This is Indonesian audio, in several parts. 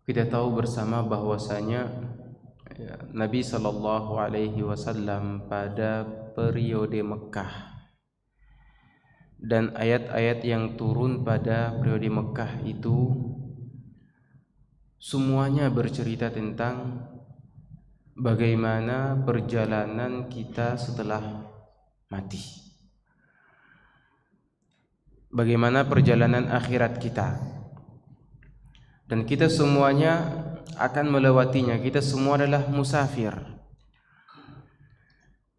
Kita tahu bersama bahwasanya Nabi Sallallahu Alaihi Wasallam pada periode Mekah dan ayat-ayat yang turun pada periode Mekah itu semuanya bercerita tentang bagaimana perjalanan kita setelah mati, bagaimana perjalanan akhirat kita. Dan kita semuanya akan melewatinya. Kita semua adalah musafir.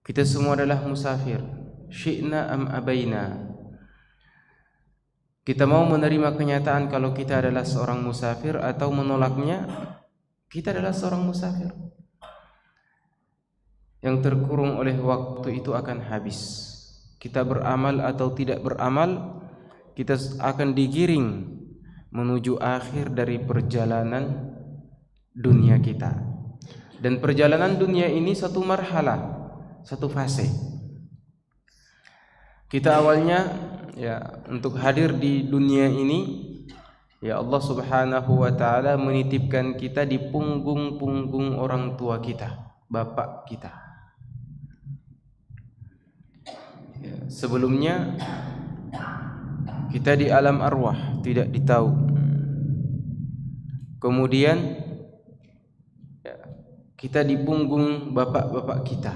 Kita semua adalah musafir. Syi'na am abaina. Kita mau menerima kenyataan kalau kita adalah seorang musafir atau menolaknya, kita adalah seorang musafir. Yang terkurung oleh waktu itu akan habis. Kita beramal atau tidak beramal, kita akan digiring menuju akhir dari perjalanan dunia kita. Dan perjalanan dunia ini satu marhalah, satu fase. Kita awalnya untuk hadir di dunia ini, Allah Subhanahu wa taala menitipkan kita di punggung-punggung orang tua kita, bapak kita. Sebelumnya kita di alam arwah, tidak ditahu. Kemudian kita di punggung bapak-bapak kita.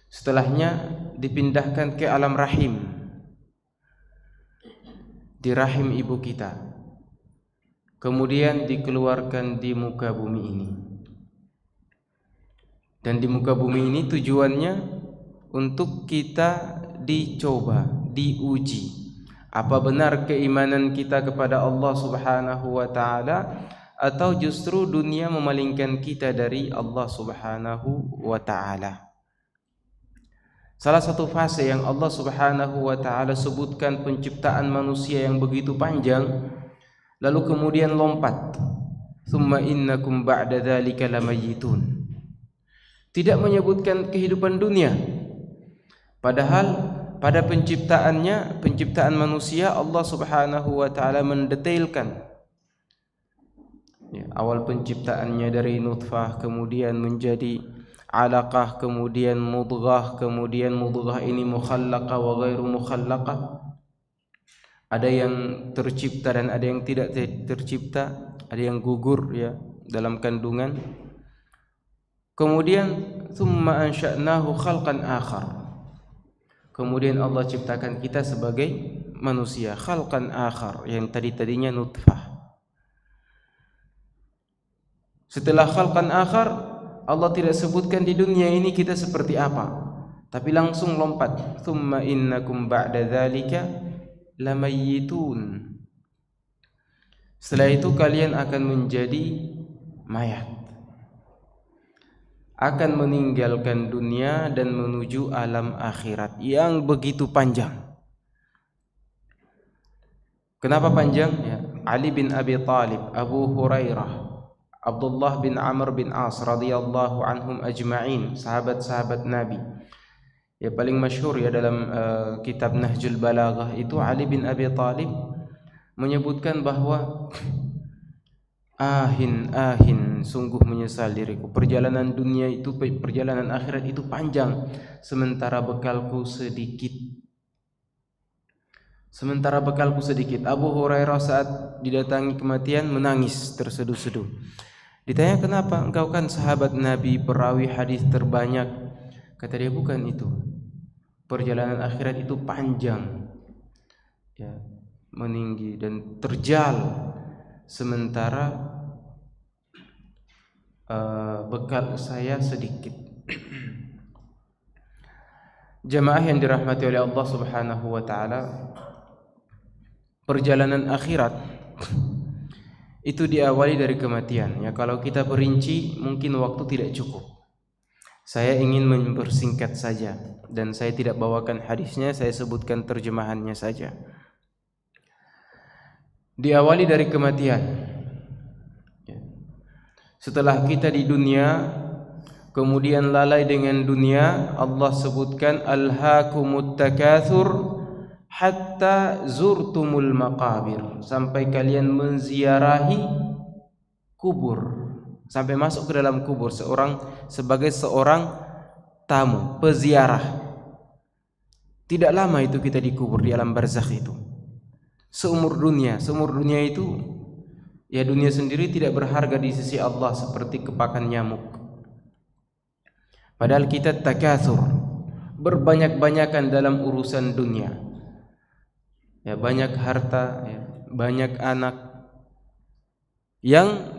Setelahnya dipindahkan ke alam rahim, di rahim ibu kita. Kemudian dikeluarkan di muka bumi ini. Dan di muka bumi ini tujuannya untuk kita dicoba, diuji. Apa benar keimanan kita kepada Allah Subhanahu wa taala atau justru dunia memalingkan kita dari Allah Subhanahu wa taala. Salah satu fase yang Allah Subhanahu wa taala sebutkan penciptaan manusia yang begitu panjang, lalu kemudian lompat. Tsumma innakum ba'da dzalika lamayitun. Tidak menyebutkan kehidupan dunia. Padahal pada penciptaan manusia, Allah Subhanahu wa taala mendetailkan awal penciptaannya dari nutfah, kemudian menjadi alaqah, kemudian mudghah, kemudian mudghah ini mukhallaqah wa ghairu mukhallaqah. Ada yang tercipta dan ada yang tidak tercipta, ada yang gugur dalam kandungan. Kemudian tsumma ansha'nahu khalqan akhar. Kemudian Allah ciptakan kita sebagai manusia, khalqan akhar, yang tadinya nutfah. Setelah khalqan akhar, Allah tidak sebutkan di dunia ini kita seperti apa, tapi langsung lompat. Tsumma innakum ba'da dzalika lamayitun. Setelah itu kalian akan menjadi mayat, akan meninggalkan dunia dan menuju alam akhirat yang begitu panjang. Kenapa panjang? Ali bin Abi Thalib, Abu Hurairah, Abdullah bin Amr bin As radhiyallahu anhum ajma'in, sahabat-sahabat Nabi. Paling masyhur dalam kitab Nahjul Balaghah itu Ali bin Abi Thalib menyebutkan bahwa ahin, sungguh menyesal diriku. Perjalanan dunia itu, perjalanan akhirat itu panjang, sementara bekalku sedikit. Abu Hurairah saat didatangi kematian menangis terseduh-seduh. Ditanya, kenapa? Engkau kan sahabat Nabi, perawi hadis terbanyak. Kata dia, bukan itu. Perjalanan akhirat itu panjang, meninggi dan terjal, sementara bekal saya sedikit. Jamaah yang dirahmati oleh Allah Subhanahu wa taala, perjalanan akhirat itu diawali dari kematian. Kalau kita perinci mungkin waktu tidak cukup. Saya ingin mempersingkat saja dan saya tidak bawakan hadisnya, saya sebutkan terjemahannya saja. Diawali dari kematian. Setelah kita di dunia, kemudian lalai dengan dunia, Allah sebutkan alhaakumut takatsur hatta zurtumul maqabir, sampai kalian menziarahi kubur, sampai masuk ke dalam kubur sebagai seorang tamu, peziarah. Tidak lama itu kita dikubur di alam barzakh itu. Seumur dunia itu ya dunia sendiri tidak berharga di sisi Allah seperti kepakan nyamuk. Padahal kita takatsur, berbanyak-banyakan dalam urusan dunia. Ya, banyak harta, ya, banyak anak. Yang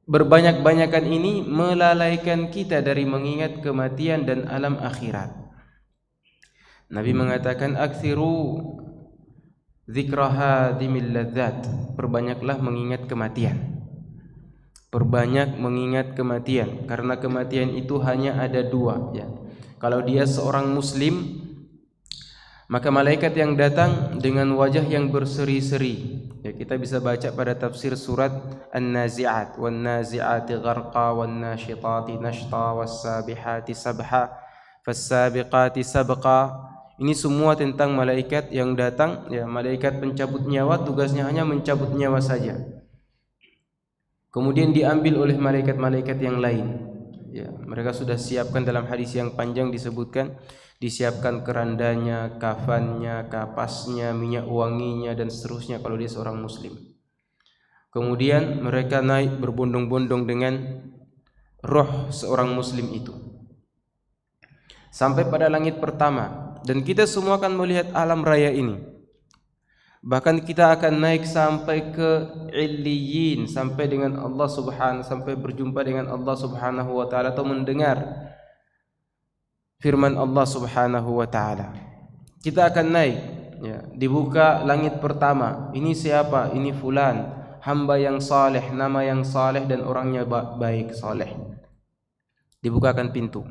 berbanyak-banyakan ini melalaikan kita dari mengingat kematian dan alam akhirat. Nabi mengatakan aktsiru dzikra hadimil ladzat, perbanyaklah mengingat kematian. Perbanyak mengingat kematian, karena kematian itu hanya ada dua, ya. Kalau dia seorang muslim, maka malaikat yang datang dengan wajah yang berseri-seri, ya, kita bisa baca pada tafsir surat An-Nazi'at, wan nazi'ati gharqa wan nasyitati nashta was sabihati sabha fas-sabiqati sabqa. Ini semua tentang malaikat yang datang, ya, malaikat pencabut nyawa, tugasnya hanya mencabut nyawa saja. Kemudian diambil oleh malaikat-malaikat yang lain. Ya, mereka sudah siapkan, dalam hadis yang panjang disebutkan, disiapkan kerandanya, kafannya, kapasnya, minyak wanginya dan seterusnya kalau dia seorang muslim. Kemudian mereka naik berbondong-bondong dengan roh seorang muslim itu sampai pada langit pertama, dan kita semua akan melihat alam raya ini. Bahkan kita akan naik sampai ke Illiyin, sampai dengan Allah sampai berjumpa dengan Allah Subhanahu wa taala, atau mendengar firman Allah Subhanahu wa taala. Kita akan naik, ya, dibuka langit pertama. Ini siapa? Ini fulan, hamba yang saleh, nama yang saleh dan orangnya baik, saleh. Dibukakan pintu.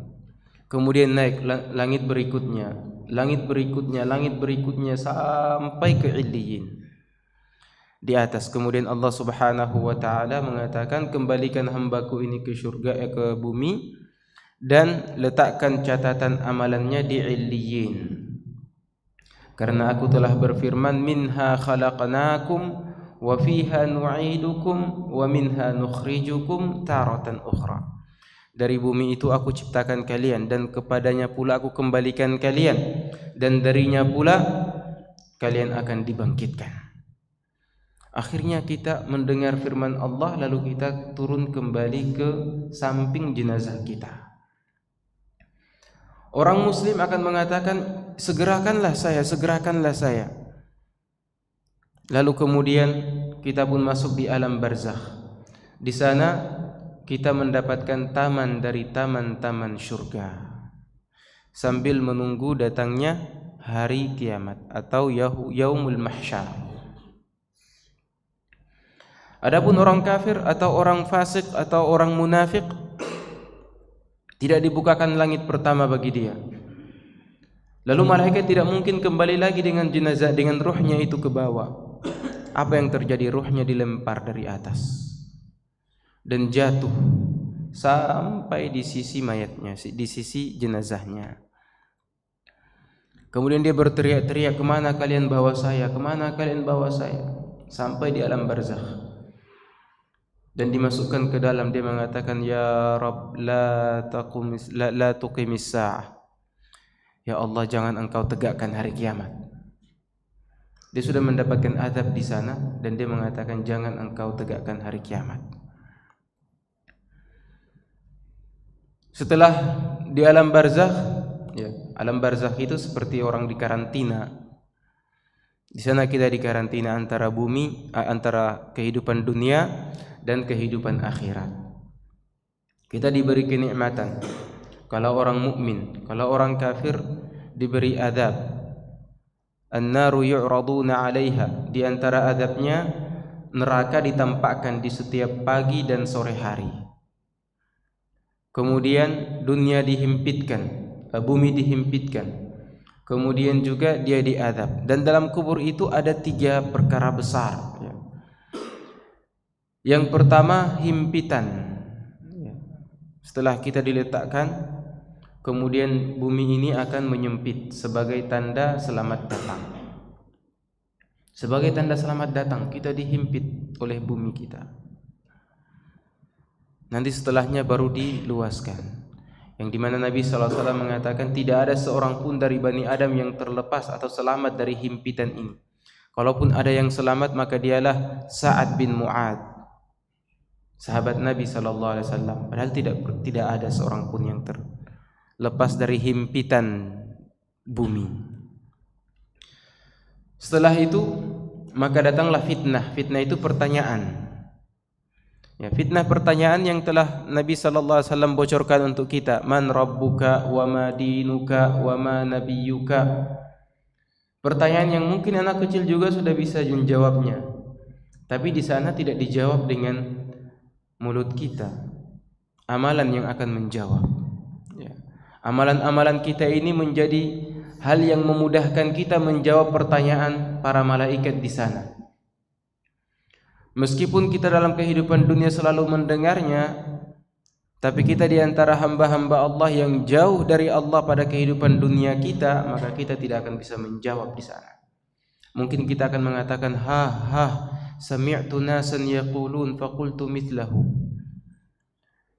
Kemudian naik langit berikutnya, langit berikutnya, langit berikutnya sampai ke Illiyin. Di atas kemudian Allah Subhanahu wa taala mengatakan, kembalikan hambaku ini ke surga, ke bumi, dan letakkan catatan amalannya di Illiyin. Karena aku telah berfirman, minha khalaqnakum wa fiha nu'idukum wa minha nukhrijukum taratan ukhra. Dari bumi itu aku ciptakan kalian, dan kepadanya pula aku kembalikan kalian, dan darinya pula kalian akan dibangkitkan. Akhirnya kita mendengar firman Allah, lalu kita turun kembali ke samping jenazah kita. Orang muslim akan mengatakan, segerakanlah saya, segerakanlah saya. Lalu kemudian kita pun masuk di alam barzakh. Di sana kita mendapatkan taman dari taman-taman surga, sambil menunggu datangnya hari kiamat atau yaumul mahsyar. Adapun orang kafir atau orang fasik atau orang munafik, tidak dibukakan langit pertama bagi dia. Lalu malaikat tidak mungkin kembali lagi dengan jenazah, dengan ruhnya itu ke bawah. Apa yang terjadi? Ruhnya dilempar dari atas dan jatuh sampai di sisi mayatnya, di sisi jenazahnya. Kemudian dia berteriak-teriak, kemana kalian bawa saya, kemana kalian bawa saya, sampai di alam barzakh. Dan dimasukkan ke dalam, dia mengatakan, ya Rabb, la tuqimis sa'ah, ya Allah, jangan engkau tegakkan hari kiamat. Dia sudah mendapatkan azab di sana, dan dia mengatakan, jangan engkau tegakkan hari kiamat. Setelah di alam barzakh, ya, alam barzakh itu seperti orang di karantina. Di sana kita di karantina antara bumi, antara kehidupan dunia dan kehidupan akhirat. Kita diberi kenikmatan. Kalau orang mukmin, kalau orang kafir diberi azab. An-naru yu'raduna 'alaiha, di antara azabnya neraka ditampakkan di setiap pagi dan sore hari. Kemudian dunia dihimpitkan, bumi dihimpitkan. Kemudian juga dia diazab. Dan dalam kubur itu ada 3 perkara besar. Yang pertama, himpitan. Setelah kita diletakkan, kemudian bumi ini akan menyempit sebagai tanda selamat datang. Sebagai tanda selamat datang, kita dihimpit oleh bumi kita. nanti setelahnya baru diluaskan. Yang dimana Nabi SAW mengatakan tidak ada seorang pun dari Bani Adam yang terlepas atau selamat dari himpitan ini. Kalaupun ada yang selamat, maka dialah Sa'ad bin Mu'ad, sahabat Nabi SAW. Padahal tidak ada seorang pun yang terlepas dari himpitan bumi. Setelah itu maka datanglah fitnah. Fitnah itu pertanyaan. Ya, fitnah pertanyaan yang telah Nabi sallallahu alaihi wasallam bocorkan untuk kita. Man rabbuka wa ma dinuka wa ma nabiyyuka. Pertanyaan yang mungkin anak kecil juga sudah bisa menjawabnya. Tapi di sana tidak dijawab dengan mulut kita. Amalan yang akan menjawab. Ya. Amalan-amalan kita ini menjadi hal yang memudahkan kita menjawab pertanyaan para malaikat di sana. Meskipun kita dalam kehidupan dunia selalu mendengarnya, tapi kita di antara hamba-hamba Allah yang jauh dari Allah pada kehidupan dunia kita, maka kita tidak akan bisa menjawab di sana. Mungkin kita akan mengatakan, sami'tu nasan yaqulun faqultu mithlahu.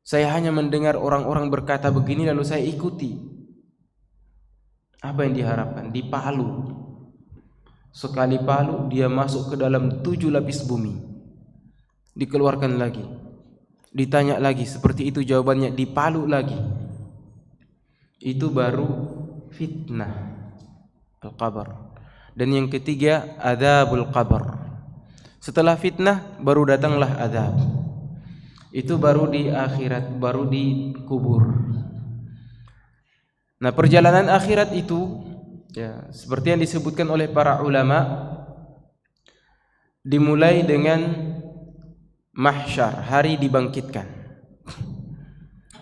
Saya hanya mendengar orang-orang berkata begini lalu saya ikuti. Apa yang diharapkan? Dipalu. Sekali palu dia masuk ke dalam 7 lapis bumi. Dikeluarkan lagi, ditanya lagi, seperti itu jawabannya, dipalu lagi. Itu baru fitnah al-qabr. Dan yang ketiga adzabul qabr. Setelah fitnah baru datanglah adzab. Itu baru di akhirat, baru di kubur. Nah, perjalanan akhirat itu ya, seperti yang disebutkan oleh para ulama, dimulai dengan mahsyar, hari dibangkitkan.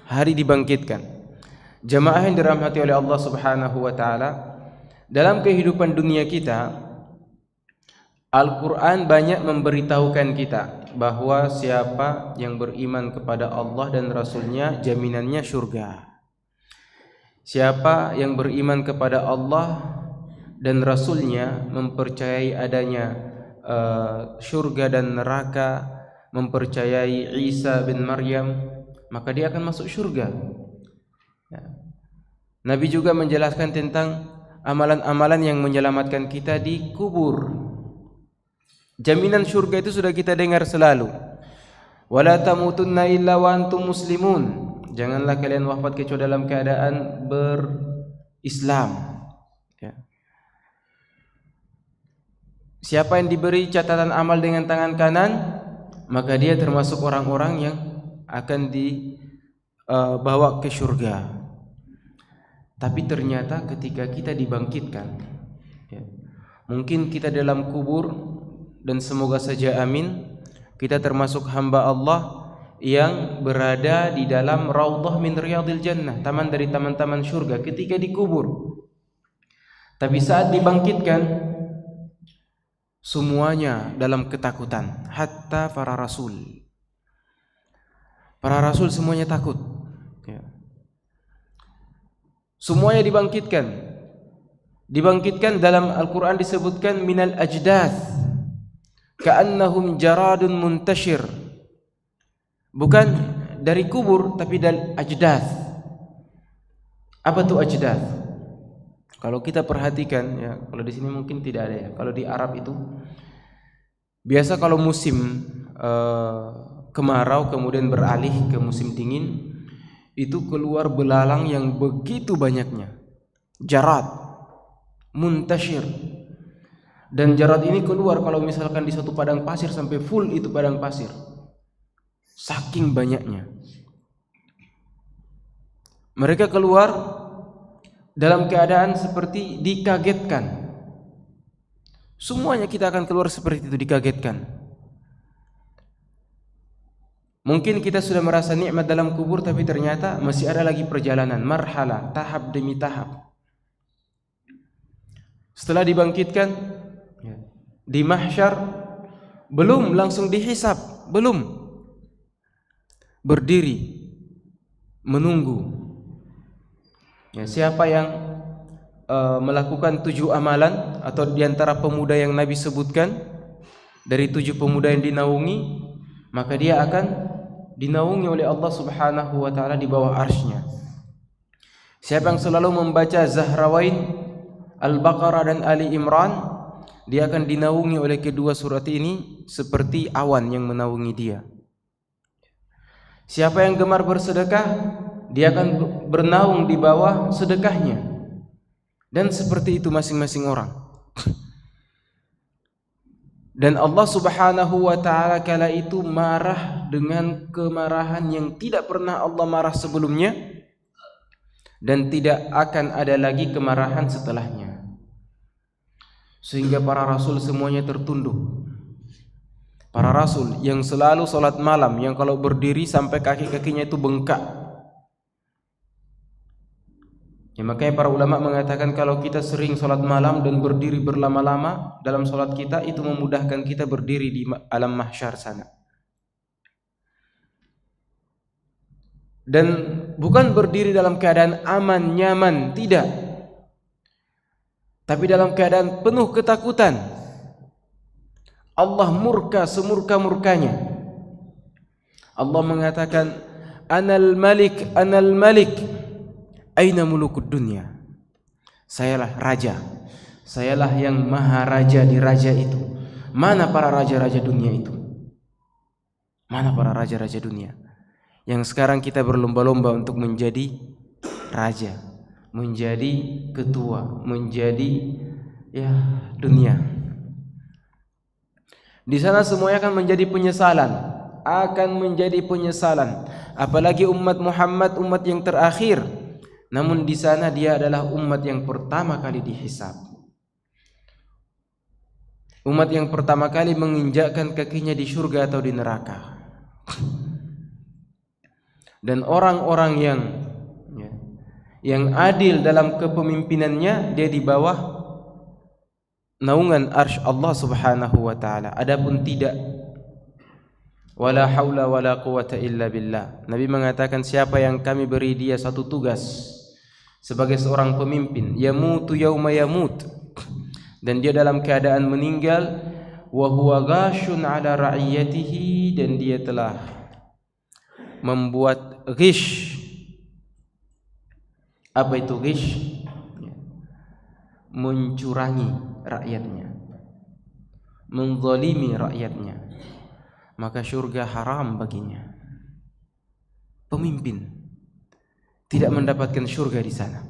Hari dibangkitkan. Jamaah yang dirahmati oleh Allah Subhanahu wa taala, dalam kehidupan dunia kita Al-Qur'an banyak memberitahukan kita bahwa siapa yang beriman kepada Allah dan Rasul-Nya, jaminannya surga. Siapa yang beriman kepada Allah dan Rasul-Nya, mempercayai adanya surga dan neraka, mempercayai Isa bin Maryam, maka dia akan masuk surga. Ya. Nabi juga menjelaskan tentang amalan-amalan yang menyelamatkan kita di kubur. Jaminan surga itu sudah kita dengar selalu. Wala tamutunna illa wa antum muslimun. Janganlah kalian wafat kecuali dalam keadaan berislam. Ya. Siapa yang diberi catatan amal dengan tangan kanan, maka dia termasuk orang-orang yang akan dibawa ke surga. Tapi ternyata ketika kita dibangkitkan, ya, mungkin kita dalam kubur, dan semoga saja amin, kita termasuk hamba Allah yang berada di dalam raudhah min riyadil jannah, taman dari taman-taman surga ketika dikubur. Tapi saat dibangkitkan, semuanya dalam ketakutan, hatta para rasul. Para rasul semuanya takut. Ya. Semuanya dibangkitkan. Dibangkitkan dalam Al-Quran disebutkan minal ajdath, ka'annahum jaradun muntashir. Bukan dari kubur, tapi dari ajdath. Apa itu ajdath? Kalau kita perhatikan, ya, kalau di sini mungkin tidak ada ya. Kalau di Arab itu biasa kalau musim kemarau kemudian beralih ke musim dingin, itu keluar belalang yang begitu banyaknya. Jarad, muntashir. Dan jarad ini keluar kalau misalkan di satu padang pasir sampai full itu padang pasir. Saking banyaknya. Mereka keluar dalam keadaan seperti dikagetkan. Semuanya kita akan keluar seperti itu, dikagetkan. Mungkin kita sudah merasa nikmat dalam kubur, tapi ternyata masih ada lagi perjalanan, marhalah, tahap demi tahap. Setelah dibangkitkan di mahsyar, belum langsung dihisab, belum. Berdiri menunggu. Ya, siapa yang melakukan 7 amalan atau diantara pemuda yang Nabi sebutkan, dari 7 pemuda yang dinaungi, maka dia akan dinaungi oleh Allah Subhanahu wa taala di bawah arsy-Nya. Siapa yang selalu membaca Zahrawain, Al-Baqarah dan Ali Imran, dia akan dinaungi oleh kedua surat ini seperti awan yang menaungi dia. Siapa yang gemar bersedekah, dia akan bernaung di bawah sedekahnya. Dan seperti itu masing-masing orang. Dan Allah Subhanahu wa taala kala itu marah dengan kemarahan yang tidak pernah Allah marah sebelumnya dan tidak akan ada lagi kemarahan setelahnya. Sehingga para rasul semuanya tertunduk. Para rasul yang selalu salat malam, yang kalau berdiri sampai kaki-kakinya itu bengkak. Ya, makanya para ulama mengatakan kalau kita sering salat malam dan berdiri berlama-lama dalam salat kita, itu memudahkan kita berdiri di alam mahsyar sana. Dan bukan berdiri dalam keadaan aman, nyaman, tidak. Tapi dalam keadaan penuh ketakutan. Allah murka semurka-murkanya. Allah mengatakan, Anal Malik, aina mulukud dunya. Sayalah raja. Sayalah yang maha raja di raja itu. Mana para raja-raja dunia itu? Mana para raja-raja dunia? Yang sekarang kita berlomba-lomba untuk menjadi raja, menjadi ketua, menjadi dunia. Di sana semuanya akan menjadi penyesalan, apalagi umat Muhammad, umat yang terakhir. Namun di sana dia adalah umat yang pertama kali dihisab. Umat yang pertama kali menginjakkan kakinya di surga atau di neraka. Dan orang-orang yang adil dalam kepemimpinannya, dia di bawah naungan arsy Allah Subhanahu wa taala. Adapun tidak, wala haula wala quwata illa billah. Nabi mengatakan, siapa yang kami beri dia satu tugas sebagai seorang pemimpin, yamutu yauma yamut, dan dia dalam keadaan meninggal, wa huwa ghashun ala ra'iyatihi, dan dia telah membuat ghish. Apa itu ghish? Mencurangi rakyatnya, menzalimi rakyatnya, maka syurga haram baginya. Pemimpin tidak mendapatkan syurga di sana.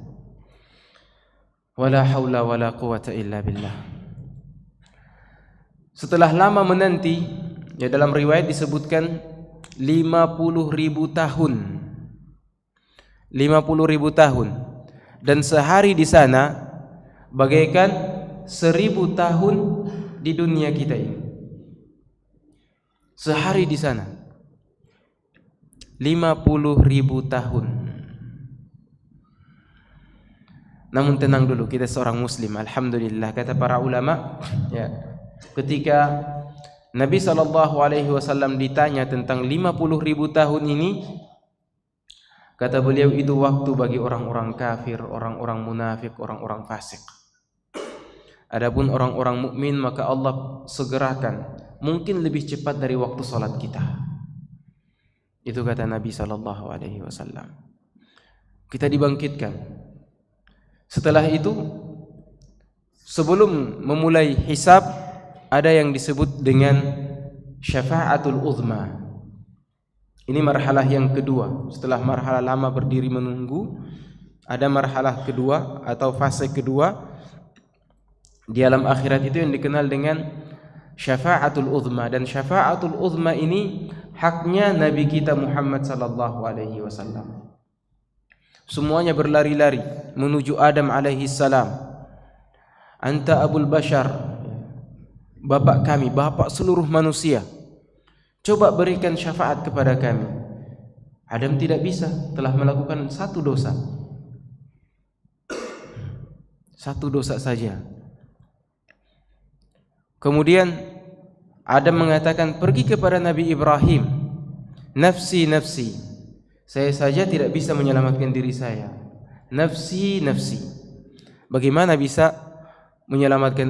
Wala haula wala quwata illa billah. Setelah lama menanti, dalam riwayat disebutkan 50.000 tahun. 50.000 tahun. Dan sehari di sana bagaikan 1000 tahun di dunia kita ini. Sehari di sana 50.000 tahun. Namun tenang dulu, kita seorang muslim, alhamdulillah. Kata para ulama, ketika Nabi SAW ditanya tentang 50.000 tahun ini, kata beliau, itu waktu bagi orang-orang kafir, orang-orang munafik, orang-orang fasik. Adapun orang-orang mukmin, maka Allah segerakan, mungkin lebih cepat dari waktu salat kita. Itu kata Nabi SAW. Kita dibangkitkan. Setelah itu, sebelum memulai hisab, ada yang disebut dengan syafa'atul uzma. Ini marhalah yang kedua. Setelah marhalah lama berdiri menunggu, ada marhalah kedua atau fase kedua di alam akhirat, itu yang dikenal dengan syafa'atul uzma. Dan syafa'atul uzma ini haknya Nabi kita Muhammad sallallahu alaihi wasallam. Semuanya berlari-lari menuju Adam alaihi salam. Anta abul bashar, bapak kami, bapak seluruh manusia, coba berikan syafaat kepada kami. Adam tidak bisa, telah melakukan satu dosa. Satu dosa saja. Kemudian Adam mengatakan, pergi kepada Nabi Ibrahim, nafsi, nafsi, saya saja tidak bisa menyelamatkan diri saya. Nafsi, nafsi. Bagaimana bisa menyelamatkan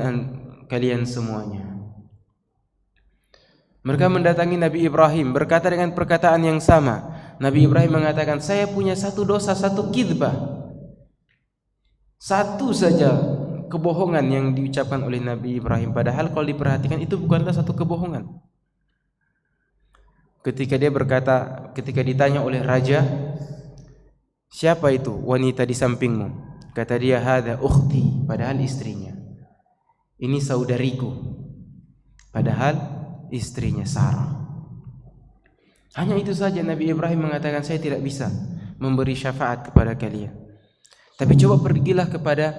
kalian semuanya? Mereka mendatangi Nabi Ibrahim berkata dengan perkataan yang sama. Nabi Ibrahim mengatakan, saya punya satu dosa, satu kidbah, satu saja kebohongan yang diucapkan oleh Nabi Ibrahim. Padahal kalau diperhatikan itu bukanlah satu kebohongan. Ketika dia berkata, ketika ditanya oleh raja, siapa itu wanita di sampingmu? Kata dia, hadza ukhti, padahal istrinya. Ini saudariku, padahal istrinya Sarah. Hanya itu saja Nabi Ibrahim mengatakan, saya tidak bisa memberi syafaat kepada kalian. Tapi coba pergilah kepada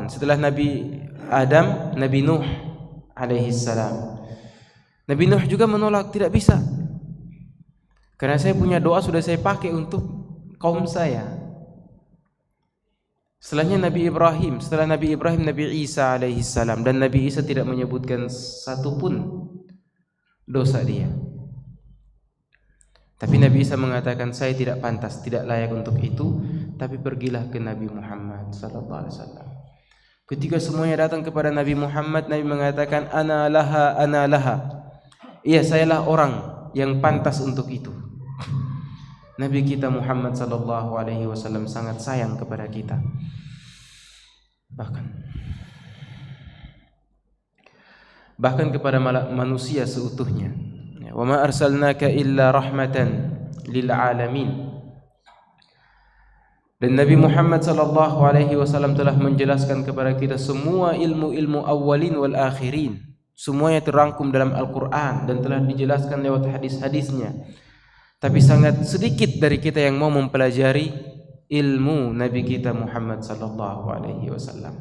setelah Nabi Adam, Nabi Nuh alaihi salam. Nabi Nuh juga menolak, tidak bisa. Karena saya punya doa sudah saya pakai untuk kaum saya. Setelahnya Nabi Ibrahim, setelah Nabi Ibrahim, Nabi Isa alaihi salam, dan Nabi Isa tidak menyebutkan satupun dosa dia. Tapi Nabi Isa mengatakan, saya tidak pantas, tidak layak untuk itu. Tapi pergilah ke Nabi Muhammad sallallahu alaihi wasallam. Ketika semuanya datang kepada Nabi Muhammad, Nabi mengatakan, ana laha. Iya, sayalah orang yang pantas untuk itu. Nabi kita Muhammad sallallahu alaihi wasallam sangat sayang kepada kita. Bahkan kepada manusia seutuhnya. Wa ma arsalnaka illa rahmatan lil alamin. Dan Nabi Muhammad sallallahu alaihi wasallam telah menjelaskan kepada kita semua ilmu-ilmu awalin wal akhirin. Semuanya terangkum dalam Al-Qur'an dan telah dijelaskan lewat hadis-hadisnya. Tapi sangat sedikit dari kita yang mau mempelajari ilmu Nabi kita Muhammad sallallahu alaihi wasallam.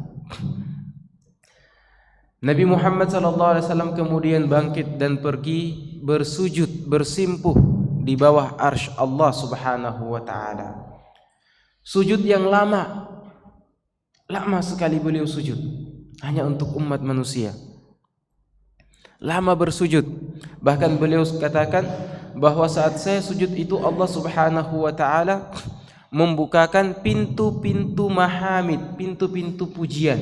Nabi Muhammad sallallahu alaihi wasallam kemudian bangkit dan pergi bersujud, bersimpuh di bawah arsy Allah Subhanahu wa taala. Sujud yang lama sekali beliau sujud, hanya untuk umat manusia. Lama bersujud. Bahkan beliau katakan bahwa saat saya sujud itu Allah Subhanahu wa taala membukakan pintu-pintu mahamid, pintu-pintu pujian.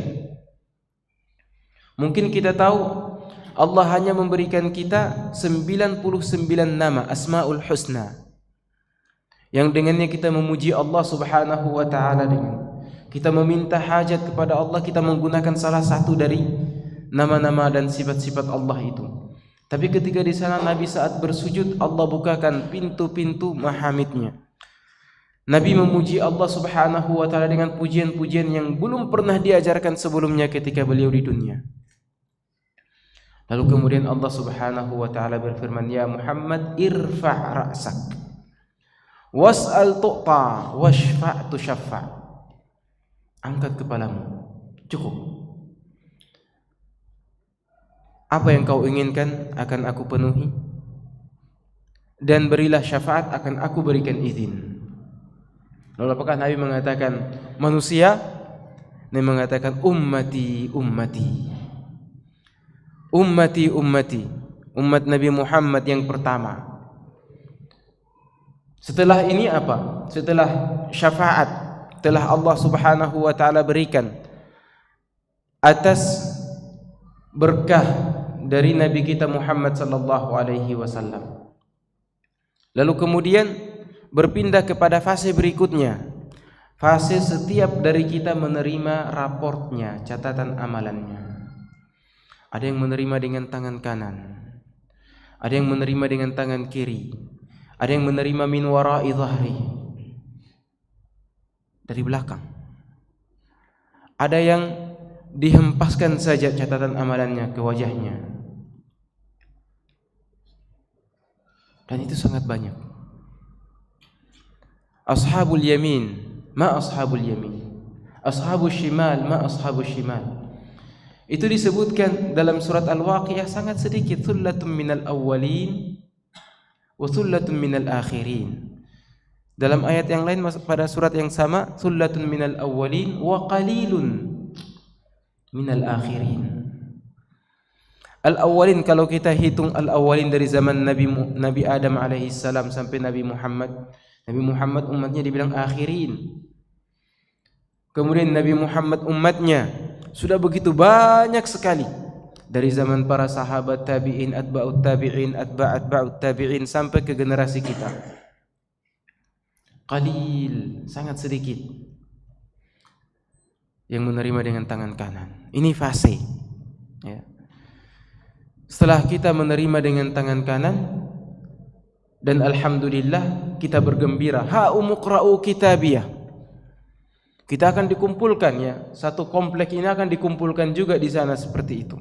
Mungkin kita tahu Allah hanya memberikan kita 99 nama, Asmaul Husna, yang dengannya kita memuji Allah Subhanahu wa taala, dengan kita meminta hajat kepada Allah, kita menggunakan salah satu dari nama-nama dan sifat-sifat Allah itu. Tapi ketika di sana Nabi saat bersujud, Allah bukakan pintu-pintu mahamidnya. Nabi memuji Allah Subhanahu wa taala dengan pujian-pujian yang belum pernah diajarkan sebelumnya ketika beliau di dunia. Lalu kemudian Allah Subhanahu wa taala berfirman, ya Muhammad, irfa' ra'sak was'al tu'ta washfa' tushaffa'. Angkat kepalamu, cukup. Apa yang kau inginkan akan aku penuhi, dan berilah syafaat akan aku berikan izin. Lalu apakah Nabi mengatakan manusia? Nabi mengatakan ummati, ummati, ummati, ummati, umat Nabi Muhammad yang pertama. Setelah ini apa? Setelah syafaat telah Allah Subhanahu wa taala berikan atas berkah dari Nabi kita Muhammad sallallahu alaihi wasallam. Lalu kemudian berpindah kepada fase berikutnya. Fase setiap dari kita menerima raportnya, catatan amalannya. Ada yang menerima dengan tangan kanan, ada yang menerima dengan tangan kiri, ada yang menerima min wara'i dhahri, dari belakang. Ada yang dihempaskan saja catatan amalannya ke wajahnya. Dan itu sangat banyak. Ashabul yamin, ma ashabul yamin. Ashabul shimal, ma ashabul shimal. Itu disebutkan dalam surat Al-Waqiah sangat sedikit, thullatun minal awwalin wa thullatun minal akhirin. Dalam ayat yang lain pada surat yang sama, thullatun minal awwalin wa qalilun minal akhirin. Al-awwalin kalau kita hitung al-awwalin dari zaman Nabi Adam alaihi salam sampai Nabi Muhammad. Nabi Muhammad umatnya dibilang akhirin. Kemudian Nabi Muhammad umatnya sudah begitu banyak sekali dari zaman para sahabat, tabi'in, atba'ut tabi'in, atba'ut tabi'in sampai ke generasi kita. Qalil, sangat sedikit yang menerima dengan tangan kanan. Ini fase. Ya. Setelah kita menerima dengan tangan kanan, dan alhamdulillah kita bergembira, ha'umuqra'u kitabiyah. Kita akan dikumpulkan, ya, satu komplek ini akan dikumpulkan juga di sana seperti itu.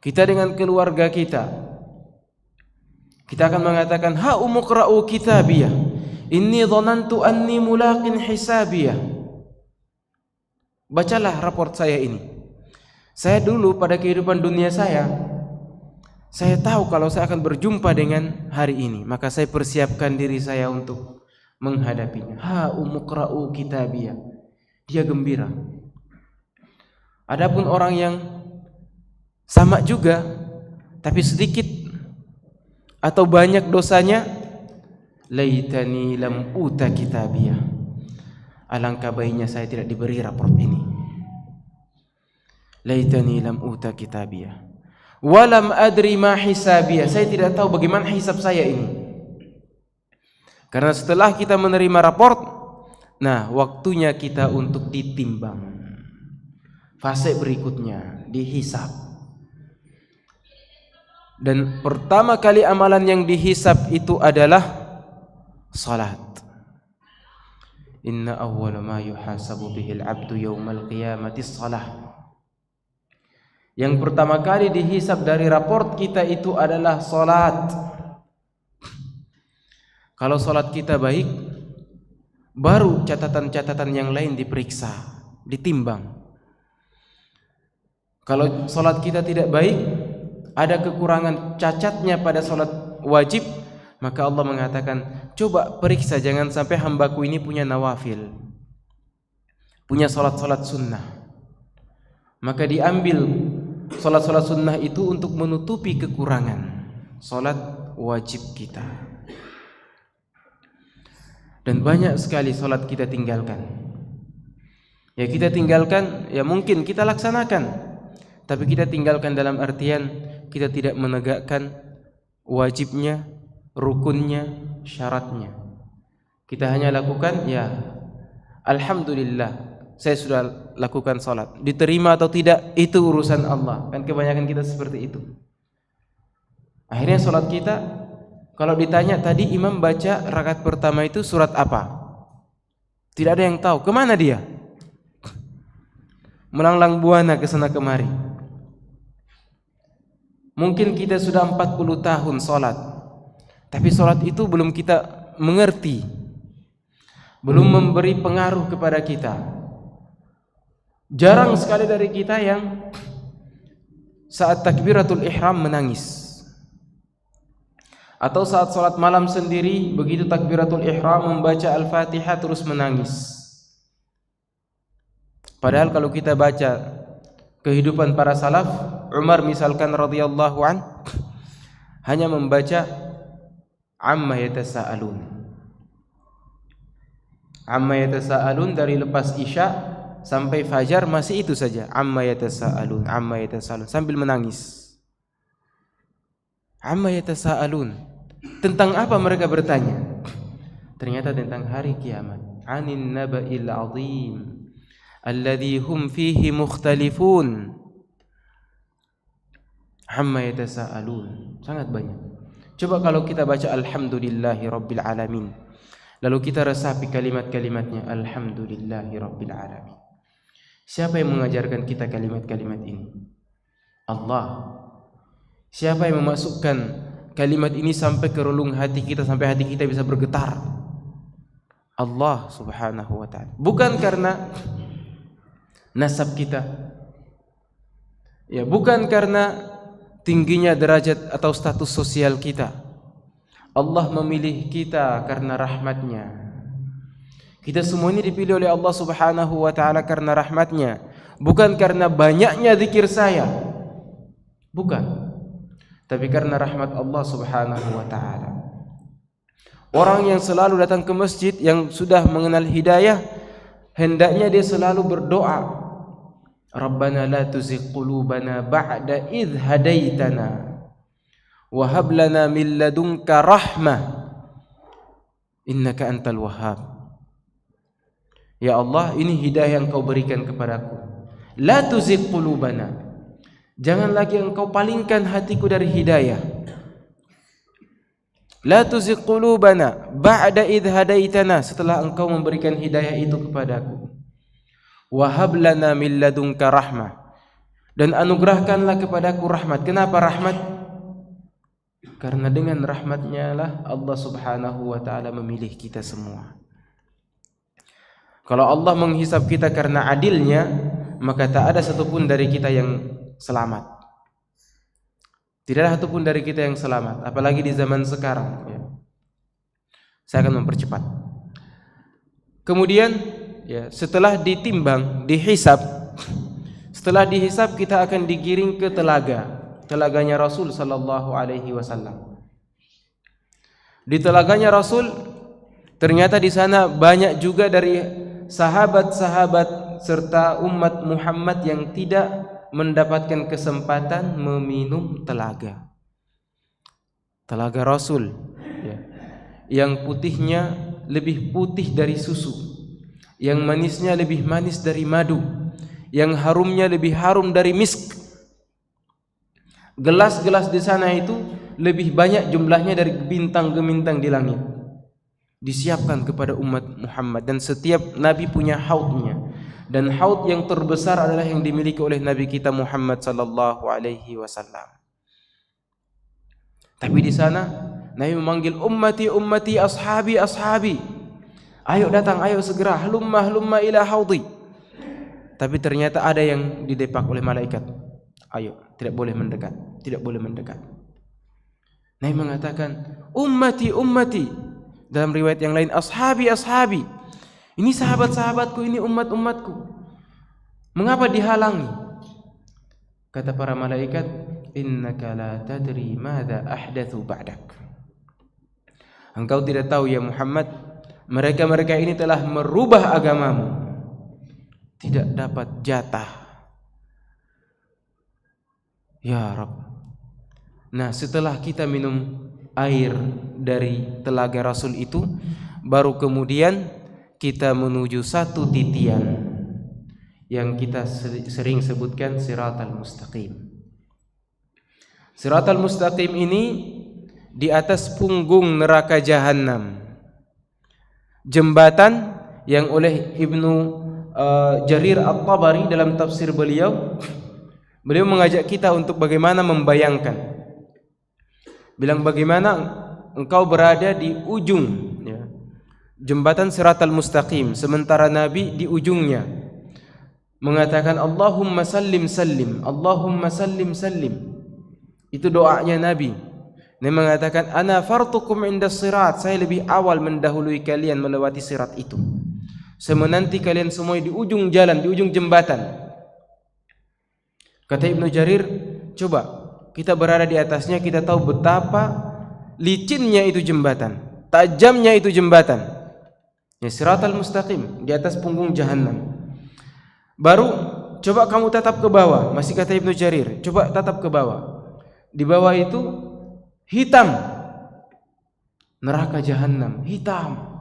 Kita dengan keluarga kita akan mengatakan, ha'umuqra'u kitabiyah, inni dhanantu anni mulaqin hisabiyah. Bacalah raport saya ini. Saya dulu pada kehidupan dunia saya tahu kalau saya akan berjumpa dengan hari ini, maka saya persiapkan diri saya untuk menghadapinya. Ha'umuqra'u kitabiyah. Dia gembira. Adapun orang yang sama juga tapi sedikit atau banyak dosanya, laitani lam uta kitabiyah. Alangkah baiknya saya tidak diberi raport ini. Laitani lam uta kitabiyah. Walam adri ma hisabiyah. Saya tidak tahu bagaimana hisab saya ini. Karena setelah kita menerima raport, nah, waktunya kita untuk ditimbang. Fase berikutnya, dihisab. Dan pertama kali amalan yang dihisab itu adalah salat. Inna awwala ma yuhasabu bihil abdu yawmal qiyamati salah. Yang pertama kali dihisab dari raport kita itu adalah salat. Kalau salat kita baik, baru catatan-catatan yang lain diperiksa, ditimbang. Kalau salat kita tidak baik, ada kekurangan, cacatnya pada salat wajib, maka Allah mengatakan, coba periksa, jangan sampai hambaku ini punya nawafil, punya salat-salat sunnah. Maka diambil salat-salat sunnah itu untuk menutupi kekurangan salat wajib kita. Dan banyak sekali salat kita tinggalkan. Ya, kita tinggalkan, ya mungkin kita laksanakan, tapi kita tinggalkan dalam artian kita tidak menegakkan wajibnya, rukunnya, syaratnya. Kita hanya lakukan, ya alhamdulillah saya sudah lakukan salat. Diterima atau tidak itu urusan Allah. Kan kebanyakan kita seperti itu. Akhirnya salat kita, kalau ditanya tadi imam baca rakaat pertama itu surat apa? Tidak ada yang tahu. Kemana dia? Melanglang buana ke sana kemari. Mungkin kita sudah 40 tahun salat, tapi salat itu belum kita mengerti, belum memberi pengaruh kepada kita. Jarang sekali dari kita yang saat takbiratul ihram menangis, atau saat salat malam sendiri begitu takbiratul ihram membaca Al-Fatihah terus menangis. Padahal kalau kita baca kehidupan para salaf, Umar misalkan radhiyallahu an hanya membaca amma yatasaalun. Amma yatasaalun dari lepas Isya sampai fajar masih itu saja, amma yatasaalun, amma yatasaalun sambil menangis. Amma yatasaalun, tentang apa mereka bertanya? Ternyata tentang hari kiamat. Anin naba'il 'azim alladzi hum fihi mukhtalifun. Amma yatasaalun, sangat banyak. Coba kalau kita baca alhamdulillahi rabbil alamin, lalu kita resapi kalimat-kalimatnya, alhamdulillahi rabbil alamin. Siapa yang mengajarkan kita kalimat-kalimat ini? Allah. Siapa yang memasukkan kalimat ini sampai ke relung hati kita, sampai hati kita bisa bergetar? Allah subhanahu wa ta'ala. Bukan karena nasab kita, ya, bukan karena tingginya derajat atau status sosial kita. Allah memilih kita karena rahmatnya. Kita semua ini dipilih oleh Allah subhanahu wa ta'ala karena rahmatnya, bukan karena banyaknya zikir saya, bukan, tapi karena rahmat Allah subhanahu wa ta'ala. Orang yang selalu datang ke masjid, yang sudah mengenal hidayah, hendaknya dia selalu berdoa Rabbana la tuzigh qulubana ba'da idh hadaitana wa hab lana min ladunka rahmah innaka antal wahhab. Ya Allah, ini hidayah yang Kau berikan kepadaku. La tuzigh qulubana, jangan lagi Engkau palingkan hatiku dari hidayah. La tuzigh qulubana ba'da idh hadaitana, setelah Engkau memberikan hidayah itu kepadaku. Wa hab lana min ladunka rahmah, dan anugerahkanlah kepadaku rahmat. Kenapa rahmat? Karena dengan rahmatnya lah Allah subhanahu wa ta'ala memilih kita semua. Kalau Allah menghisab kita karena adilnya, maka tak ada satupun dari kita yang selamat. Tidak ada satupun dari kita yang selamat, apalagi di zaman sekarang. Saya akan mempercepat. Kemudian setelah ditimbang, dihisab, setelah dihisab kita akan digiring ke telaganya Rasul sallallahu alaihi wasallam. Di telaganya Rasul, ternyata di sana banyak juga dari sahabat-sahabat serta umat Muhammad yang tidak mendapatkan kesempatan meminum telaga Rasul, yang putihnya lebih putih dari susu, yang manisnya lebih manis dari madu, yang harumnya lebih harum dari misk. Gelas-gelas di sana itu lebih banyak jumlahnya dari bintang-bintang di langit. Disiapkan kepada umat Muhammad, dan setiap nabi punya haudnya, dan haud yang terbesar adalah yang dimiliki oleh nabi kita Muhammad sallallahu alaihi wasallam. Tapi di sana Nabi memanggil ummati ummati, ashabi ashabi. Ayo datang, ayo segera, halumma halumma ila haudi. Tapi ternyata ada yang didepak oleh malaikat. Ayo, tidak boleh mendekat, tidak boleh mendekat. Nabi mengatakan ummati ummati. Dalam riwayat yang lain ashabi ashabi. Ini sahabat-sahabatku, ini umat-umatku. Mengapa dihalangi? Kata para malaikat, innaka la tadri madza ahdatsu ba'dak. Engkau tidak tahu ya Muhammad, mereka-mereka ini telah merubah agamamu. Tidak dapat jatah. Ya Rabb. Nah, setelah kita minum air dari telaga Rasul itu, baru kemudian kita menuju satu titian yang kita sering sebutkan siratal mustaqim. Siratal mustaqim ini di atas punggung neraka jahanam, jembatan yang oleh Ibnu Jarir At-Tabari dalam tafsir beliau mengajak kita untuk bagaimana membayangkan. Bilang bagaimana engkau berada di ujung jembatan siratal mustaqim, sementara Nabi di ujungnya mengatakan Allahumma sallim sallim, Allahumma sallim sallim. Itu doanya Nabi. Nabi mengatakan ana fartukum inda sirat, saya lebih awal mendahului kalian melewati sirat itu. Saya menanti kalian semua di ujung jalan, di ujung jembatan. Kata Ibnu Jarir, coba kita berada di atasnya, kita tahu betapa licinnya itu jembatan, tajamnya itu jembatan. Ya, siratal mustaqim di atas punggung jahannam. Baru coba kamu tatap ke bawah, masih kata Ibnu Jarir, coba tatap ke bawah. Di bawah itu hitam, neraka jahanam hitam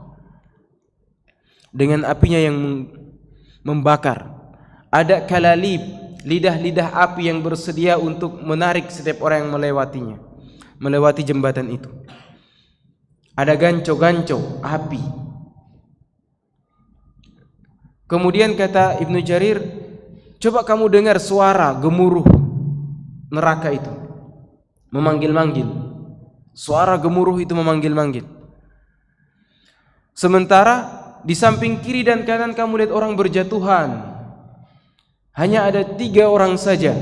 dengan apinya yang membakar. Ada kalalib, lidah-lidah api yang bersedia untuk menarik setiap orang yang melewatinya, melewati jembatan itu. Ada ganco-ganco api. Kemudian kata Ibnu Jarir, coba kamu dengar suara gemuruh neraka itu memanggil-manggil. Suara gemuruh itu memanggil-manggil. Sementara di samping kiri dan kanan kamu lihat orang berjatuhan. Hanya ada 3 orang saja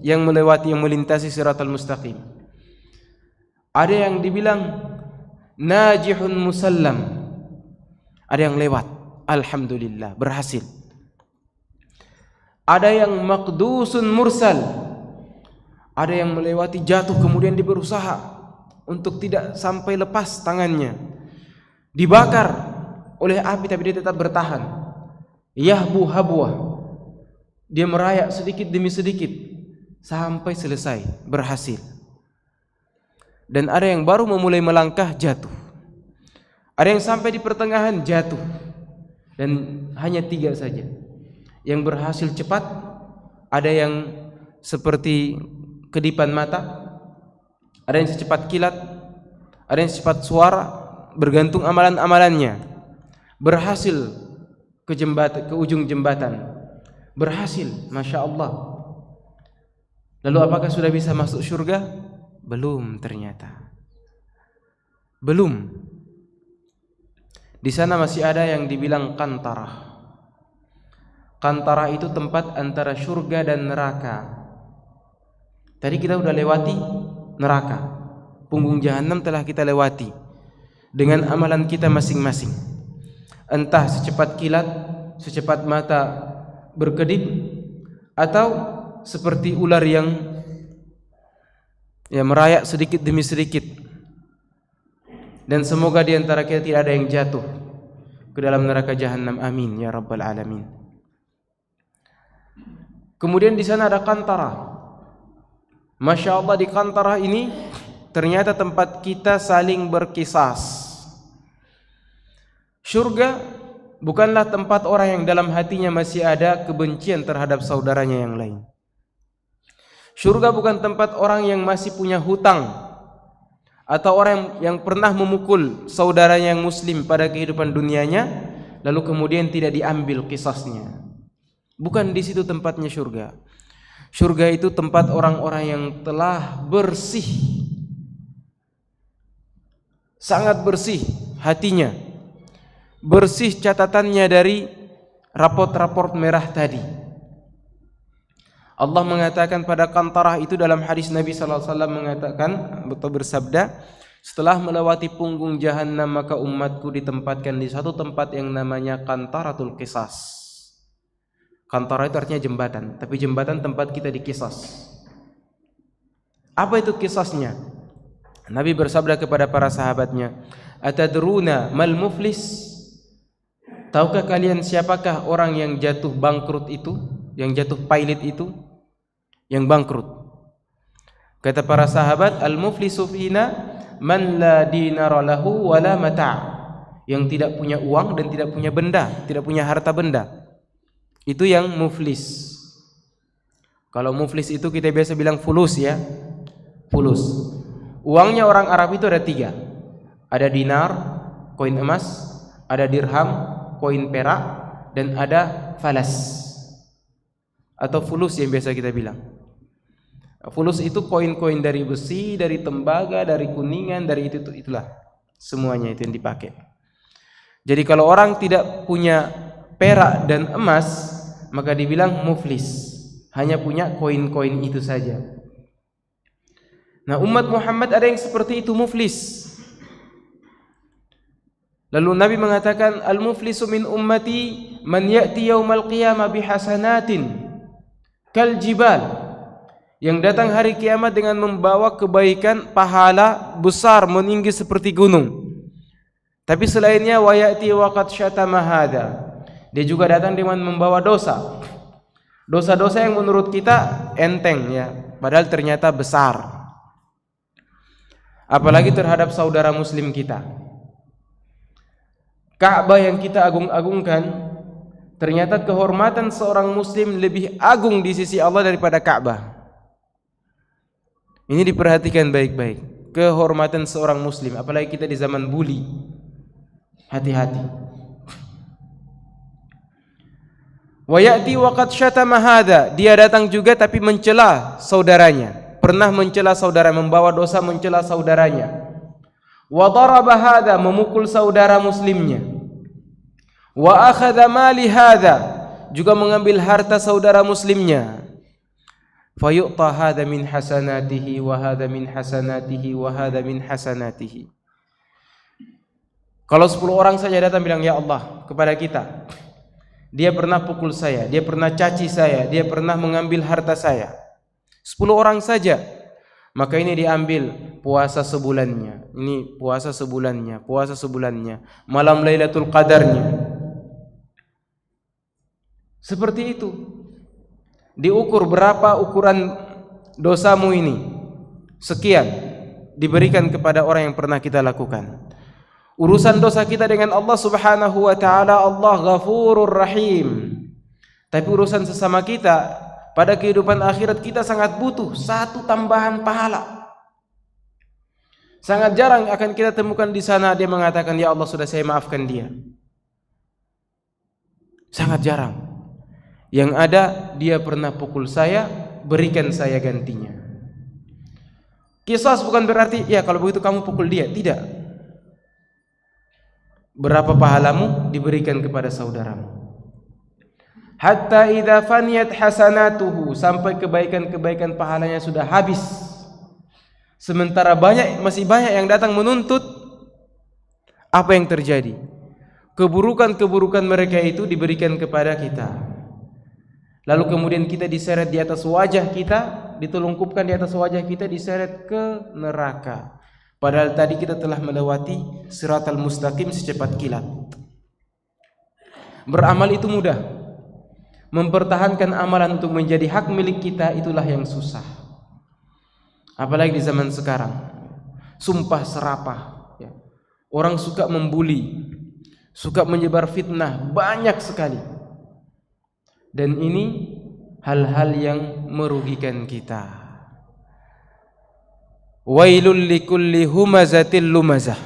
yang melewati, yang melintasi siratal mustaqim. Ada yang dibilang najihun musallam, ada yang lewat, alhamdulillah, berhasil. Ada yang maqdusun mursal, ada yang melewati jatuh kemudian dia berusaha untuk tidak sampai lepas tangannya, dibakar oleh api tapi dia tetap bertahan. Yahbu habwah, Dia merayak sedikit demi sedikit sampai selesai, berhasil. Dan ada yang baru memulai melangkah, jatuh. Ada yang sampai di pertengahan, jatuh. Dan hanya 3 saja yang berhasil cepat. Ada yang seperti kedipan mata, ada yang secepat kilat, ada yang secepat suara, bergantung amalan-amalannya. Berhasil ke ujung jembatan. Berhasil, Masya Allah. Lalu apakah sudah bisa masuk surga? Belum ternyata. Belum. Di sana masih ada yang dibilang kantarah. Kantarah itu tempat antara surga dan neraka. Tadi kita sudah lewati neraka. Punggung jahanam telah kita lewati dengan amalan kita masing-masing. Entah secepat kilat, secepat mata berkedip, atau seperti ular yang merayak sedikit demi sedikit. Dan semoga di antara kita tidak ada yang jatuh ke dalam neraka jahanam. Amin ya rabbal alamin. Kemudian di sana ada kantara. Masya Allah, di kantara ini ternyata tempat kita saling berkisas. Surga bukanlah tempat orang yang dalam hatinya masih ada kebencian terhadap saudaranya yang lain. Surga bukan tempat orang yang masih punya hutang, atau orang yang pernah memukul saudaranya yang muslim pada kehidupan dunianya, lalu kemudian tidak diambil kisasnya. Bukan di situ tempatnya surga. Surga itu tempat orang-orang yang telah bersih, sangat bersih hatinya, bersih catatannya dari raport-raport merah tadi. Allah mengatakan pada kantarah itu dalam hadis Nabi sallallahu alaihi wasallam mengatakan atau bersabda, setelah melewati punggung jahanam maka umatku ditempatkan di satu tempat yang namanya kantaratul qisas. Kantara itu artinya jembatan, tapi jembatan tempat kita dikisas. Apa itu kisasnya? Nabi bersabda kepada para sahabatnya, "Atadruna mal muflis?" Tahukah kalian siapakah orang yang jatuh bangkrut itu, yang jatuh pailit itu, yang bangkrut? Kata para sahabat, "Al-muflisu fina man la dinara lahu wala mata'." Yang tidak punya uang dan tidak punya benda, tidak punya harta benda. Itu yang muflis. Kalau muflis itu kita biasa bilang fulus ya. Fulus. Uangnya orang Arab itu ada 3. Ada dinar, koin emas, ada dirham, koin perak, dan ada falas atau fulus yang biasa kita bilang. Fulus itu koin-koin dari besi, dari tembaga, dari kuningan, dari itulah. Semuanya itu yang dipakai. Jadi kalau orang tidak punya perak dan emas, maka dibilang muflis, hanya punya koin-koin itu saja. Nah, umat Muhammad ada yang seperti itu, muflis. Lalu Nabi mengatakan, "Al-muflisu min ummati man ya'ti yaumal qiyamah bihasanatin kal jibal." Yang datang hari kiamat dengan membawa kebaikan, pahala besar meninggi seperti gunung. Tapi selainnya wa ya'ti wa qad syatama hadza. Dia juga datang dengan membawa dosa. Dosa-dosa yang menurut kita enteng ya, padahal ternyata besar. Apalagi terhadap saudara muslim kita. Ka'bah yang kita agung-agungkan, ternyata kehormatan seorang muslim lebih agung di sisi Allah daripada Ka'bah. Ini diperhatikan baik-baik. Kehormatan seorang muslim, apalagi kita di zaman bully. Hati-hati. Wa ya'ti wa qad syatama hadza. Dia datang juga tapi mencela saudaranya. Pernah mencela saudara, membawa dosa mencela saudaranya. Wa daraba hadza, memukul saudara muslimnya. Wa akhadha mali hadza, juga mengambil harta saudara muslimnya. Fa yu'ta hadza min hasanatihi wa hadza min hasanatihi wa hadza min hasanatihi. Kalau 10 orang saja datang bilang, "Ya Allah," kepada kita, dia pernah pukul saya, dia pernah caci saya, dia pernah mengambil harta saya. 10 orang saja. Maka ini diambil puasa sebulannya. Ini puasa sebulannya, puasa sebulannya, malam Lailatul Qadarnya. Seperti itu. diukur berapa ukuran dosamu ini, sekian, diberikan kepada orang yang pernah kita lakukan. Urusan dosa kita dengan Allah Subhanahu wa taala, Allah Ghafurur Rahim. Tapi urusan sesama kita pada kehidupan akhirat, kita sangat butuh satu tambahan pahala. Sangat jarang akan kita temukan di sana dia mengatakan, ya Allah sudah saya maafkan dia. Sangat jarang. Yang ada dia pernah pukul saya, berikan saya gantinya. Qisas bukan berarti ya kalau begitu kamu pukul dia, tidak. Berapa pahalamu diberikan kepada saudaramu. Hatta idza faniyat hasanatuhu, sampai kebaikan-kebaikan pahalanya sudah habis. Sementara masih banyak yang datang menuntut. Apa yang terjadi? Keburukan-keburukan mereka itu diberikan kepada kita. Lalu kemudian kita diseret di atas wajah kita, ditulungkupkan di atas wajah kita, diseret ke neraka. Padahal tadi kita telah melewati siratal mustaqim secepat kilat. Beramal itu mudah. Mempertahankan amalan untuk menjadi hak milik kita, itulah yang susah. Apalagi di zaman sekarang, sumpah serapah, ya. Orang suka membuli, suka menyebar fitnah, banyak sekali. Dan ini hal-hal yang merugikan kita. Wailul likulli humazatil lumazah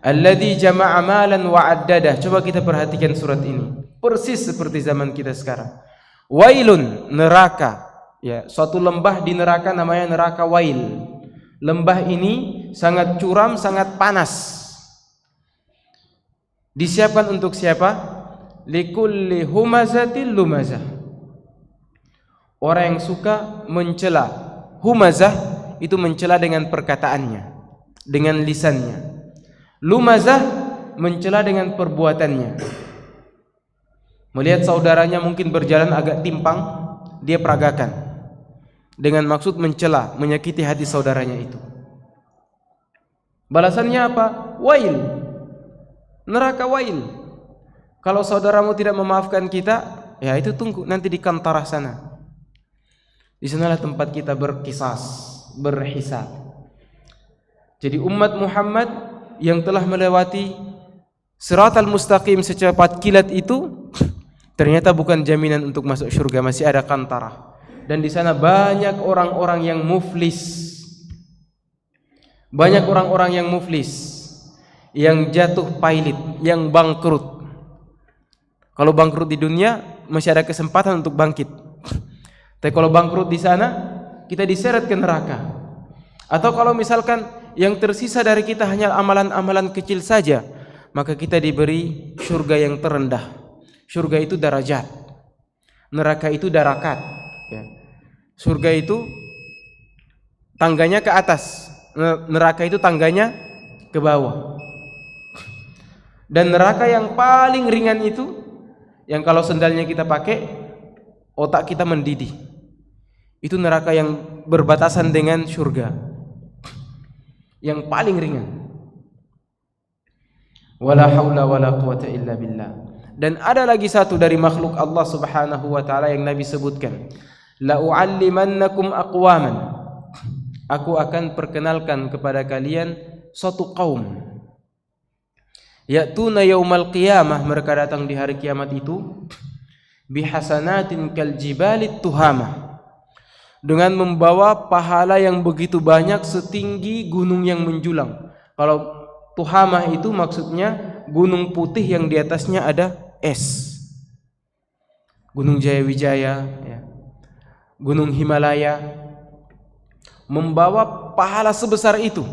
alladzi jama'a malan wa 'addadah. Coba kita perhatikan surat ini. Persis seperti zaman kita sekarang. Wailun, neraka. Ya, suatu lembah di neraka namanya neraka Wail. Lembah ini sangat curam, sangat panas. Disiapkan untuk siapa? Likulli humazatil lumazah. Orang yang suka mencela. Humazah itu mencela dengan perkataannya, dengan lisannya. Lumazah mencela dengan perbuatannya. Melihat saudaranya mungkin berjalan agak timpang, dia peragakan dengan maksud mencela, menyakiti hati saudaranya itu. Balasannya apa? Wail, neraka Wail. Kalau saudaramu tidak memaafkan kita, ya itu tunggu nanti di kantarah sana. Di sanalah tempat kita berkisas, berhisab. Jadi umat Muhammad yang telah melewati siratal mustaqim secepat kilat itu, ternyata bukan jaminan untuk masuk surga, masih ada kantarah. Dan di sana banyak orang-orang yang muflis. Banyak orang-orang yang muflis, yang jatuh pailit, yang bangkrut. Kalau bangkrut di dunia masih ada kesempatan untuk bangkit. Tapi kalau bangkrut di sana, kita diseret ke neraka. Atau kalau misalkan yang tersisa dari kita hanya amalan-amalan kecil saja, maka kita diberi surga yang terendah. Surga itu darajat, neraka itu darakat, ya. Surga itu tangganya ke atas, neraka itu tangganya ke bawah. Dan neraka yang paling ringan itu, yang kalau sendalnya kita pakai, otak kita mendidih. Itu neraka yang berbatasan dengan surga, yang paling ringan. Wala haula wala quwata illa billah. Dan ada lagi satu dari makhluk Allah Subhanahu wa taala yang Nabi sebutkan, la u'allimannakum aqwaman. Aku akan perkenalkan kepada kalian suatu kaum. Ya'tuna yaumal qiyamah, mereka datang di hari kiamat itu, bihasanatin kal jibalit tuhamah, dengan membawa pahala yang begitu banyak setinggi gunung yang menjulang. Kalau tuhamah itu maksudnya gunung putih yang di atasnya ada es. Gunung Jayawijaya, ya. Gunung Himalaya, membawa pahala sebesar itu.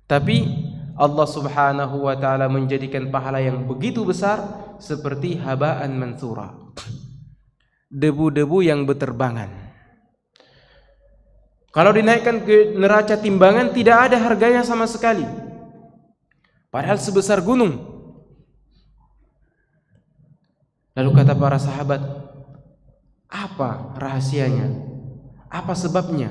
Tapi Allah Subhanahu wa taala menjadikan pahala yang begitu besar seperti haba'an mansura, debu-debu yang berterbangan. Kalau dinaikkan ke neraca timbangan tidak ada harganya sama sekali, padahal sebesar gunung. Lalu kata para sahabat, apa rahasianya? Apa sebabnya?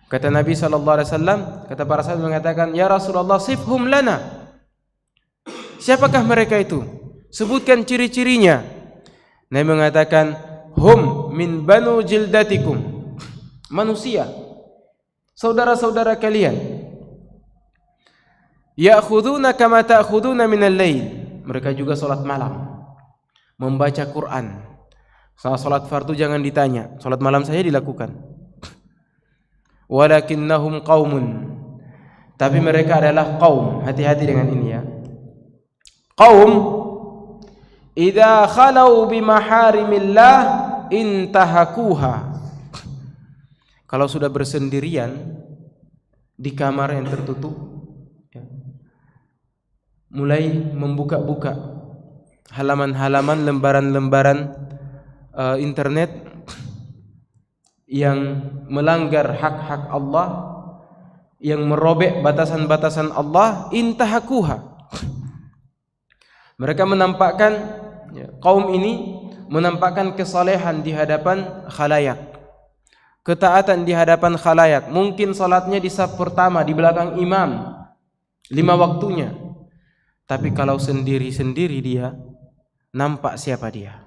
Kata Nabi SAW, kata para sahabat mengatakan, ya Rasulullah, sifhum lana. Siapakah mereka itu? Sebutkan ciri-cirinya. Nabi mengatakan, hum min banu jildatikum, manusia, saudara-saudara kalian. Ya'khuduna kama ta'khuduna minal lail, mereka juga salat malam, membaca Quran. Salat fardu jangan ditanya, salat malam saja dilakukan. Walakinnahum qaumun, tapi mereka adalah kaum. Hati-hati dengan ini ya. Qaum idza khalau bimaharimillah intahakuha, kalau sudah bersendirian di kamar yang tertutup ya, mulai membuka-buka halaman-halaman, lembaran-lembaran internet yang melanggar hak-hak Allah, yang merobek batasan-batasan Allah, intahakuha. Mereka menampakkan, kaum ini menampakkan kesalehan di hadapan khalayak, ketaatan di hadapan khalayak. Mungkin salatnya di saf pertama di belakang imam 5 waktunya, tapi kalau sendiri-sendiri dia nampak siapa dia.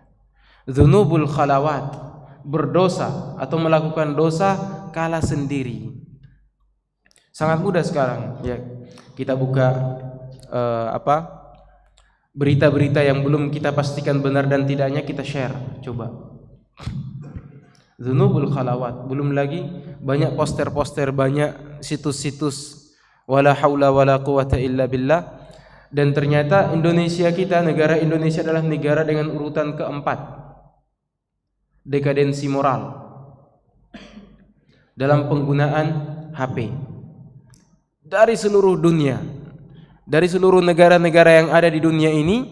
Dzunubul khalawat, berdosa atau melakukan dosa kala sendiri. Sangat mudah sekarang ya, kita buka berita-berita yang belum kita pastikan benar dan tidaknya kita share. Coba dzunubul khalawat, belum lagi banyak poster-poster, banyak situs-situs wala haula wala quwata illa billah. Dan ternyata Indonesia kita, negara Indonesia adalah negara dengan urutan keempat dekadensi moral dalam penggunaan HP dari seluruh dunia. Dari seluruh negara-negara yang ada di dunia ini,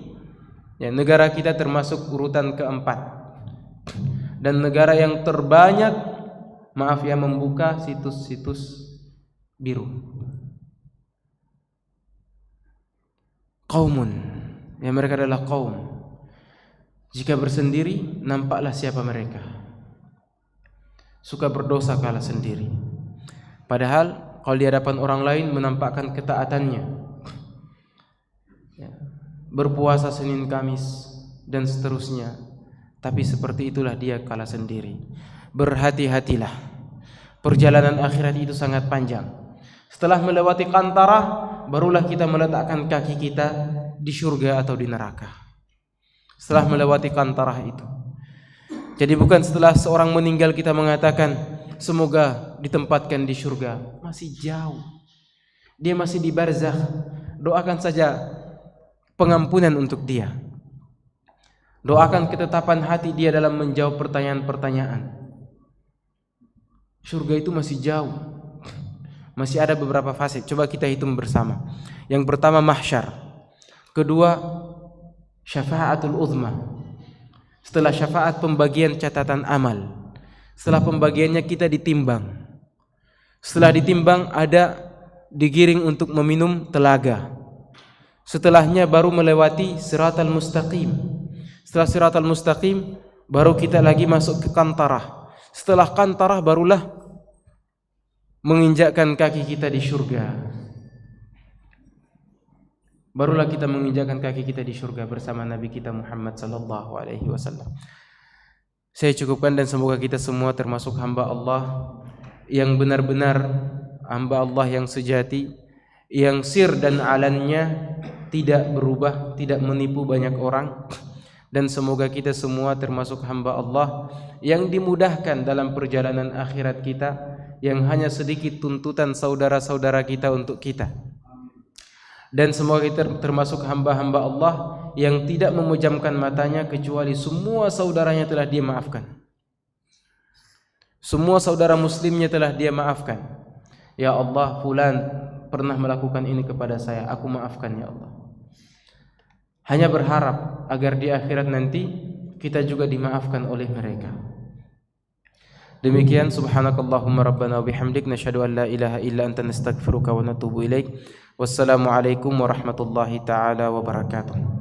ya, negara kita termasuk urutan keempat, dan negara yang terbanyak, maaf ya, membuka situs-situs biru. Qaumun, ya, mereka adalah kaum. Jika bersendiri, nampaklah siapa mereka. Suka berdosa kala sendiri, padahal kalau di hadapan orang lain menampakkan ketaatannya, berpuasa Senin Kamis dan seterusnya, tapi seperti itulah dia kala sendiri. Berhati-hatilah, perjalanan akhirat itu sangat panjang. Setelah melewati kantarah, barulah kita meletakkan kaki kita di surga atau di neraka. Setelah melewati kantarah itu. Jadi bukan setelah seorang meninggal kita mengatakan semoga ditempatkan di surga. Masih jauh, dia masih di barzakh. Doakan saja pengampunan untuk dia, doakan ketetapan hati dia dalam menjawab pertanyaan-pertanyaan. Surga itu masih jauh, masih ada beberapa fase. Coba kita hitung bersama. Yang pertama mahsyar, kedua syafaatul uzma. Setelah syafaat, pembagian catatan amal. Setelah pembagiannya kita ditimbang. Setelah ditimbang ada digiring untuk meminum telaga. Setelahnya baru melewati siratal mustaqim. Setelah siratal mustaqim baru kita lagi masuk ke kantarah. Setelah kantarah barulah menginjakkan kaki kita di surga. Barulah kita menginjakkan kaki kita di surga bersama Nabi kita Muhammad sallallahu alaihi wasallam. Saya cukupkan, dan semoga kita semua termasuk hamba Allah yang benar-benar hamba Allah yang sejati, yang sir dan alannya tidak berubah, tidak menipu banyak orang. Dan semoga kita semua termasuk hamba Allah yang dimudahkan dalam perjalanan akhirat kita, yang hanya sedikit tuntutan saudara-saudara kita untuk kita. Dan semoga kita termasuk hamba-hamba Allah yang tidak memejamkan matanya kecuali semua saudaranya telah dia maafkan. Semua saudara muslimnya telah dia maafkan. Ya Allah, fulan pernah melakukan ini kepada saya, aku maafkan ya Allah. Hanya berharap agar di akhirat nanti kita juga dimaafkan oleh mereka. Demikian, subhanakallahumma rabbana wa bihamdik, nasyhadu an la ilaha illa anta, nastaghfiruka wa natubu ilaik. Wassalamualaikum warahmatullahi taala wabarakatuh.